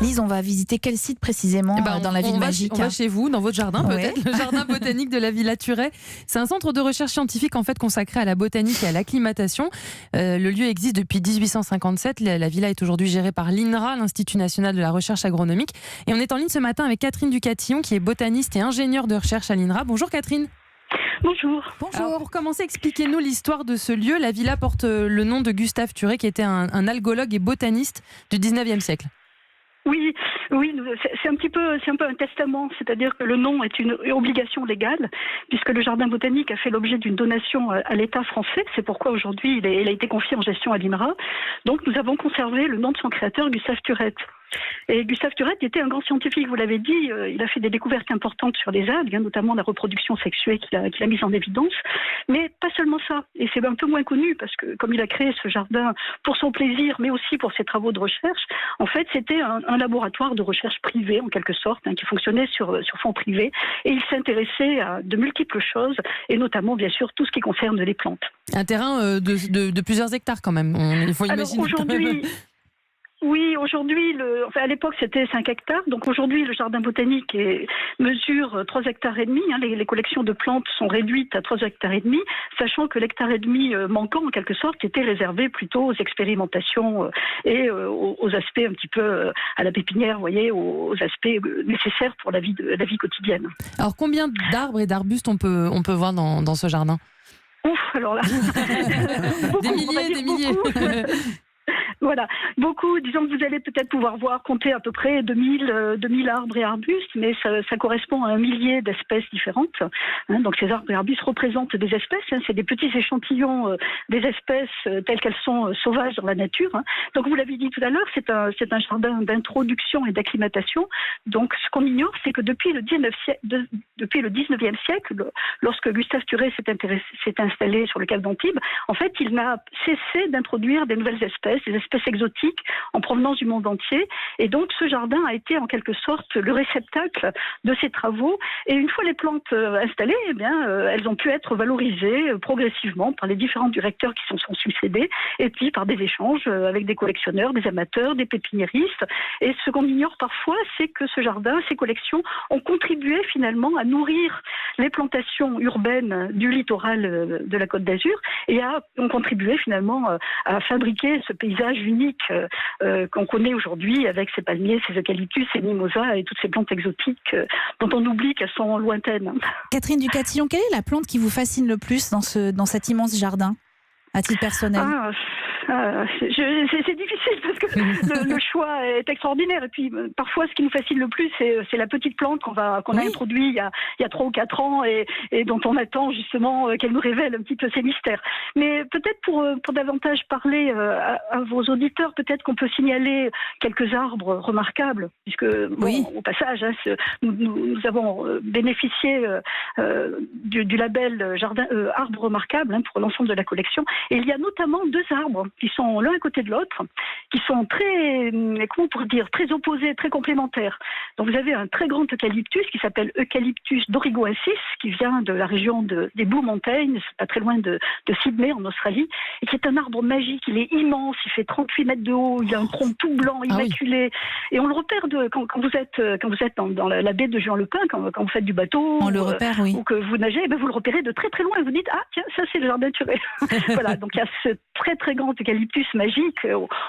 Lise, on va visiter quel site précisément dans la ville magique? On va chez vous, dans votre jardin peut-être, le jardin botanique de la Villa Turet. C'est un centre de recherche scientifique en fait consacré à la botanique et à l'acclimatation. Le lieu existe depuis 1857. La villa est aujourd'hui gérée par l'INRA, l'Institut national de la recherche agronomique. Et on est en ligne ce matin avec Catherine Ducatillon, qui est botaniste et ingénieure de recherche à l'INRA. Bonjour Catherine. Bonjour. Alors, pour commencer, expliquez-nous l'histoire de ce lieu. La villa porte le nom de Gustave Turet, qui était un algologue et botaniste du 19e siècle. Oui, c'est un peu un testament, c'est-à-dire que le nom est une obligation légale, puisque le jardin botanique a fait l'objet d'une donation à l'État français. C'est pourquoi aujourd'hui il a été confié en gestion à l'INRA. Donc nous avons conservé le nom de son créateur, Gustave Turet. Et Gustave Turet était un grand scientifique, vous l'avez dit, il a fait des découvertes importantes sur les algues, notamment la reproduction sexuée qu'il a mise en évidence, mais pas seulement ça, et c'est un peu moins connu, parce que comme il a créé ce jardin pour son plaisir, mais aussi pour ses travaux de recherche, en fait c'était un laboratoire de recherche privé, en quelque sorte, qui fonctionnait sur fonds privés, et il s'intéressait à de multiples choses, et notamment bien sûr tout ce qui concerne les plantes. Un terrain de plusieurs hectares quand même, il faut imaginer. Oui, aujourd'hui, à l'époque c'était 5 hectares, donc aujourd'hui le jardin botanique mesure 3 hectares et demi. Les collections de plantes sont réduites à 3 hectares et demi, sachant que l'hectare et demi manquant en quelque sorte était réservé plutôt aux expérimentations et aux aspects un petit peu à la pépinière, vous voyez, aux aspects nécessaires pour la vie quotidienne. Alors combien d'arbres et d'arbustes on peut voir dans ce jardin? Ouf, alors là, des milliers. Voilà, beaucoup, disons que vous allez peut-être pouvoir compter à peu près 2000 arbres et arbustes, mais ça correspond à 1 millier d'espèces différentes. Donc ces arbres et arbustes représentent des espèces, c'est des petits échantillons des espèces telles qu'elles sont sauvages dans la nature. Donc vous l'avez dit tout à l'heure, c'est un jardin d'introduction et d'acclimatation. Donc ce qu'on ignore, c'est que depuis le 19e siècle, lorsque Gustave Turet s'est installé sur le cap d'Antibes, en fait il n'a cessé d'introduire des nouvelles espèces, des espèces exotiques en provenance du monde entier. Et donc, ce jardin a été en quelque sorte le réceptacle de ces travaux. Et une fois les plantes installées, elles ont pu être valorisées progressivement par les différents directeurs qui se sont succédés, et puis par des échanges avec des collectionneurs, des amateurs, des pépiniéristes. Et ce qu'on ignore parfois, c'est que ce jardin, ces collections, ont contribué finalement à nourrir les plantations urbaines du littoral de la Côte d'Azur et ont contribué finalement à fabriquer ce paysage unique qu'on connaît aujourd'hui avec ces palmiers, ces eucalyptus, ces mimosas et toutes ces plantes exotiques dont on oublie qu'elles sont lointaines. Catherine Ducatillon, quelle est la plante qui vous fascine le plus dans cet immense jardin, à titre personnel? C'est difficile parce que le choix est extraordinaire. Et puis parfois, ce qui nous fascine le plus, c'est la petite plante qu'on a introduite il y a 3 ou 4 ans et dont on attend justement qu'elle nous révèle un petit peu ses mystères. Mais peut-être pour davantage parler à vos auditeurs, peut-être qu'on peut signaler quelques arbres remarquables, puisque au passage, nous avons bénéficié du label jardin arbre remarquable pour l'ensemble de la collection. Et il y a notamment 2 arbres qui sont l'un à côté de l'autre, qui sont très opposés, très complémentaires. Donc vous avez un très grand eucalyptus qui s'appelle Eucalyptus dorigoensis, qui vient de la région des Blue Mountains, c'est pas très loin de Sydney en Australie, et qui est un arbre magique. Il est immense, il fait 38 mètres de haut, il a un tronc tout blanc, immaculé, et on le repère quand vous êtes dans la baie de Juan-le-Pin, quand vous faites du bateau, ou que vous nagez, vous le repérez de très très loin et vous dites tiens, ça c'est le jardin Turet. Voilà, donc il y a ce très très grand eucalyptus magique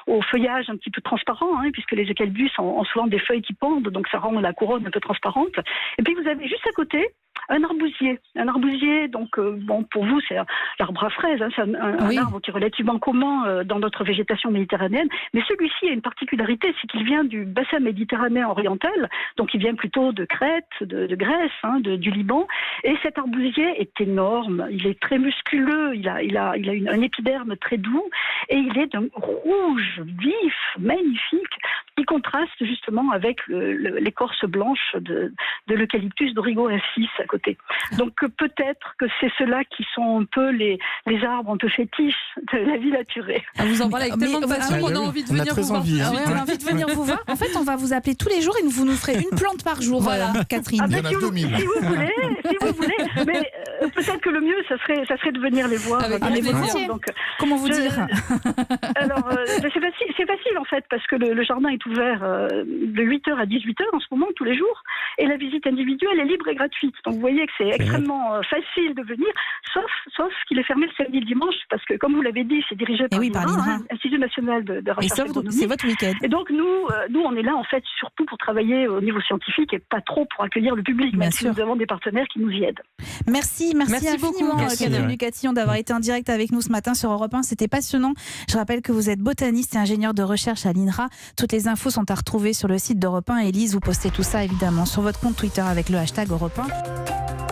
au feuillage un petit peu transparent, puisque les eucalyptus ont souvent des feuilles qui pendent, donc ça rend la couronne un peu transparente. Et puis vous avez juste à côté un arbousier, donc pour vous c'est l'arbre à fraises, c'est un arbre qui est relativement commun dans notre végétation méditerranéenne, mais celui-ci a une particularité, c'est qu'il vient du bassin méditerranéen oriental, donc il vient plutôt de Crète, de Grèce, du Liban, et cet arbousier est énorme, il est très musculeux, il a un épiderme très doux, et il est d'un rouge vif, magnifique, qui contraste justement avec l'écorce blanche de l'eucalyptus dorigoensis à côté. Donc peut-être que c'est ceux-là qui sont un peu les arbres un peu fétiches de la Villa Turet. Vous en parlez avec tellement de passion qu'on a envie de venir vous voir. On a envie de venir vous voir. En fait, on va vous appeler tous les jours et vous nous ferez une plante par jour, Catherine. Il y en a 2000. Si vous voulez. Mais peut-être que le mieux, ça serait de venir les voir. Comment vous dire? Alors, c'est facile en fait, parce que le jardin est ouvert ouvert de 8h à 18h en ce moment, tous les jours. Et la visite individuelle est libre et gratuite. Donc vous voyez que c'est extrêmement facile de venir, sauf qu'il est fermé le samedi et le dimanche, parce que comme vous l'avez dit, c'est dirigé par l'INRA, Institut national de recherche agronomique. C'est votre week-end. Et donc nous, on est là en fait surtout pour travailler au niveau scientifique et pas trop pour accueillir le public, même si nous avons des partenaires qui nous y aident. Merci infiniment Catherine Ducatillon d'avoir été en direct avec nous ce matin sur Europe 1. C'était passionnant. Je rappelle que vous êtes botaniste et ingénieur de recherche à l'INRA. Toutes les infos sont à retrouver sur le site d'Europe 1. Élise, vous postez tout ça évidemment sur votre compte Twitter avec le hashtag Europe 1.